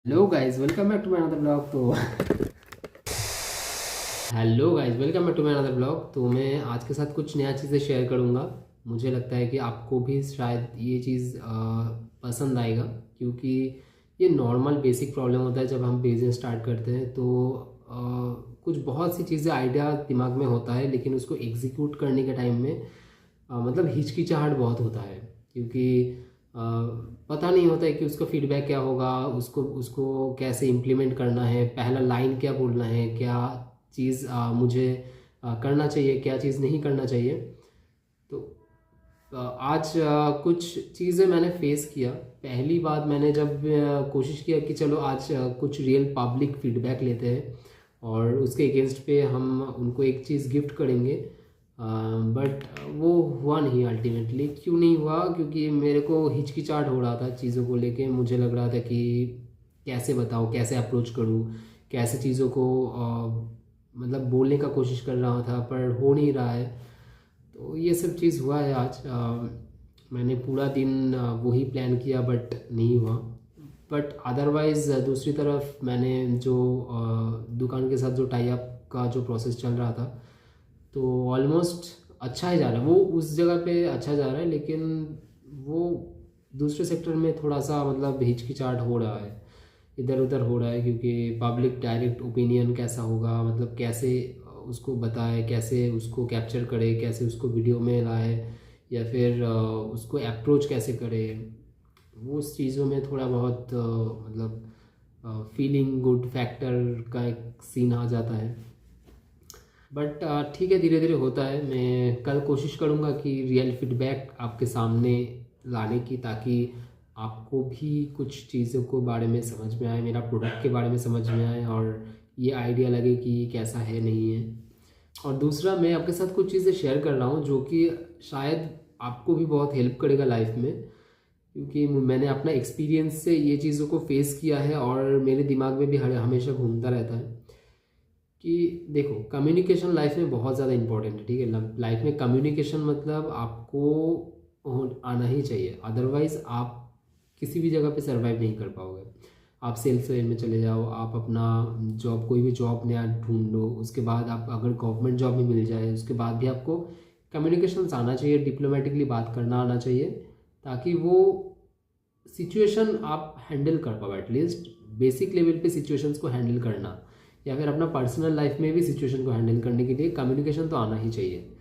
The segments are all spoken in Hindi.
Hello guys welcome back to my another blog. तो मैं आज के साथ कुछ नया चीज़ें शेयर करूँगा। मुझे लगता है कि आपको भी शायद ये चीज़ पसंद आएगा, क्योंकि ये नॉर्मल बेसिक प्रॉब्लम होता है जब हम बिजनेस स्टार्ट करते हैं। तो कुछ बहुत सी चीज़ें आइडिया दिमाग में होता है, लेकिन उसको एग्जीक्यूट करने के टाइम में मतलब हिचकिचाहट बहुत होता है, क्योंकि अ, पता नहीं होता है कि उसका फीडबैक क्या होगा, उसको उसको कैसे इम्प्लीमेंट करना है, पहला लाइन क्या बोलना है, क्या चीज़ मुझे करना चाहिए, क्या चीज़ नहीं करना चाहिए। तो आज कुछ चीज़ें मैंने फेस किया। पहली बात, मैंने जब कोशिश किया कि चलो आज कुछ रियल पब्लिक फीडबैक लेते हैं और उसके अगेंस्ट पे हम उनको एक चीज़ गिफ्ट करेंगे, बट वो हुआ नहीं अल्टीमेटली। क्यों नहीं हुआ? क्योंकि मेरे को हिचकिचाहट हो रहा था चीज़ों को लेके। मुझे लग रहा था कि कैसे बताऊँ, कैसे अप्रोच करूँ, कैसे चीज़ों को मतलब बोलने का कोशिश कर रहा था पर हो नहीं रहा है। तो ये सब चीज़ हुआ है आज। मैंने पूरा दिन वही प्लान किया बट नहीं हुआ। बट अदरवाइज़ दूसरी तरफ मैंने जो दुकान के साथ जो टाई अप का जो प्रोसेस चल रहा था, तो ऑलमोस्ट अच्छा ही जा रहा है। वो उस जगह पे अच्छा जा रहा है, लेकिन वो दूसरे सेक्टर में थोड़ा सा मतलब हिचकिचाहट हो रहा है, इधर उधर हो रहा है। क्योंकि पब्लिक डायरेक्ट ओपिनियन कैसा होगा, मतलब कैसे उसको बताए, कैसे उसको कैप्चर करे, कैसे उसको वीडियो में लाए, या फिर उसको अप्रोच कैसे करे। वो उस चीज़ों में थोड़ा बहुत मतलब फीलिंग गुड फैक्टर का एक सीन आ जाता है। बट ठीक है, धीरे धीरे होता है। मैं कल कोशिश करूँगा कि रियल फीडबैक आपके सामने लाने की, ताकि आपको भी कुछ चीज़ों को बारे में समझ में आए, मेरा प्रोडक्ट के बारे में समझ में आए, और ये आइडिया लगे कि ये कैसा है नहीं है। और दूसरा, मैं आपके साथ कुछ चीज़ें शेयर कर रहा हूँ जो कि शायद आपको भी बहुत हेल्प करेगा लाइफ में, क्योंकि मैंने अपना एक्सपीरियंस से ये चीज़ों को फेस किया है और मेरे दिमाग में भी हमेशा घूमता रहता है कि देखो, कम्युनिकेशन लाइफ में बहुत ज़्यादा इंपॉर्टेंट है। ठीक है, लाइफ में कम्युनिकेशन मतलब आपको आना ही चाहिए, अदरवाइज़ आप किसी भी जगह पे सरवाइव नहीं कर पाओगे। आप सेल्स लाइन में चले जाओ, आप अपना जॉब, कोई भी जॉब नया ढूंढ लो, उसके बाद आप अगर गवर्नमेंट जॉब में मिल जाए, उसके बाद भी आपको कम्युनिकेशंस आना चाहिए, डिप्लोमेटिकली बात करना आना चाहिए, ताकि वो सिचुएशन आप हैंडल कर पाओ। एटलीस्ट बेसिक लेवल पे सिचुएशंस को हैंडल करना, या फिर अपना पर्सनल लाइफ में भी सिचुएशन को हैंडल करने के लिए कम्युनिकेशन तो आना ही चाहिए।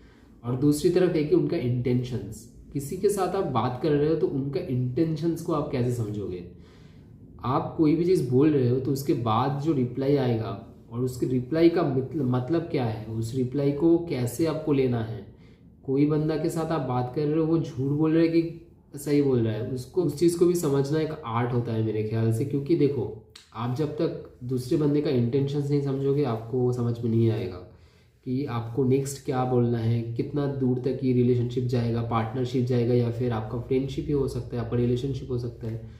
और दूसरी तरफ है कि उनका इंटेंशंस, किसी के साथ आप बात कर रहे हो तो उनका इंटेंशंस को आप कैसे समझोगे। आप कोई भी चीज़ बोल रहे हो तो उसके बाद जो रिप्लाई आएगा, और उसके रिप्लाई का मतलब क्या है, उस रिप्लाई को कैसे आपको लेना है। कोई बंदा के साथ आप बात कर रहे हो, वो झूठ बोल रहा है कि सही बोल रहा है, उसको उस चीज़ को भी समझना एक आर्ट होता है मेरे ख्याल से। क्योंकि देखो, आप जब तक दूसरे बंदे का इंटेंशंस नहीं समझोगे, आपको समझ में नहीं आएगा कि आपको नेक्स्ट क्या बोलना है, कितना दूर तक ये रिलेशनशिप जाएगा, पार्टनरशिप जाएगा, या फिर आपका फ्रेंडशिप ही हो सकता है, आपका रिलेशनशिप हो सकता है।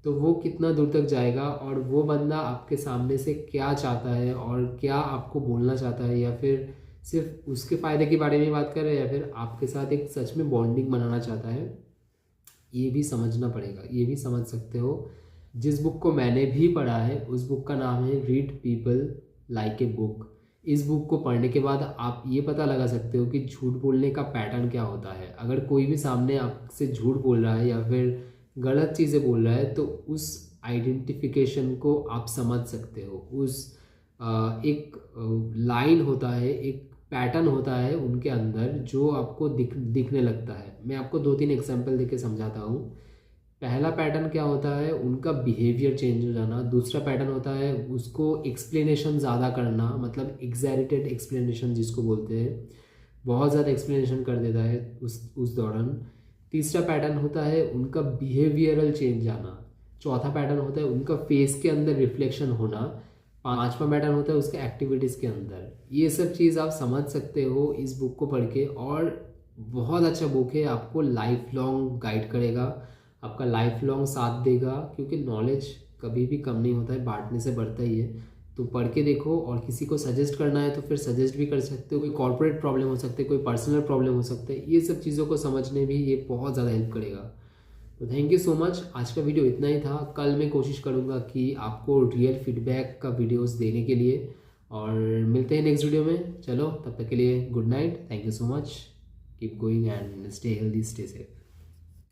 तो वो कितना दूर तक जाएगा, और वो बंदा आपके सामने से क्या चाहता है और क्या आपको बोलना चाहता है, या फिर सिर्फ उसके फ़ायदे के बारे में बात कर रहे हैं, या फिर आपके साथ एक सच में बॉन्डिंग बनाना चाहता है, ये भी समझना पड़ेगा। ये भी समझ सकते हो। जिस बुक को मैंने भी पढ़ा है, उस बुक का नाम है read people like a book. इस बुक को पढ़ने के बाद आप ये पता लगा सकते हो कि झूठ बोलने का पैटर्न क्या होता है। अगर कोई भी सामने आपसे झूठ बोल रहा है या फिर गलत चीज़ें बोल रहा है, तो उस आइडेंटिफिकेशन को आप समझ सकते हो। उस एक लाइन होता है, एक पैटर्न होता है उनके अंदर, जो आपको दिखने लगता है। मैं आपको दो तीन एग्जांपल देके समझाता हूँ। पहला पैटर्न क्या होता है, उनका बिहेवियर चेंज हो जाना। दूसरा पैटर्न होता है उसको एक्सप्लेनेशन ज़्यादा करना, मतलब एग्जैरेटेड एक्सप्लेनेशन जिसको बोलते हैं, बहुत ज़्यादा एक्सप्लेनेशन कर देता है उस दौरान। तीसरा पैटर्न होता है उनका बिहेवियरल चेंज आना। चौथा पैटर्न होता है उनका फेस के अंदर रिफ्लेक्शन होना। पांचवा पैटर्न होता है उसके एक्टिविटीज़ के अंदर। ये सब चीज़ आप समझ सकते हो इस बुक को पढ़ के, और बहुत अच्छा बुक है, आपको लाइफ लॉन्ग गाइड करेगा, आपका लाइफ लॉन्ग साथ देगा। क्योंकि नॉलेज कभी भी कम नहीं होता है, बांटने से बढ़ता ही है। तो पढ़ के देखो, और किसी को सजेस्ट करना है तो फिर सजेस्ट भी कर सकते हो। कोई कॉर्पोरेट प्रॉब्लम हो सकते है, कोई पर्सनल प्रॉब्लम हो सकते है, ये सब चीज़ों को समझने भी ये बहुत ज़्यादा हेल्प करेगा। तो थैंक यू सो मच। आज का वीडियो इतना ही था। कल मैं कोशिश करूँगा कि आपको रियल फीडबैक का वीडियोस देने के लिए, और मिलते हैं नेक्स्ट वीडियो में। चलो तब तक के लिए good night, thank you so much, keep going and stay healthy, stay safe.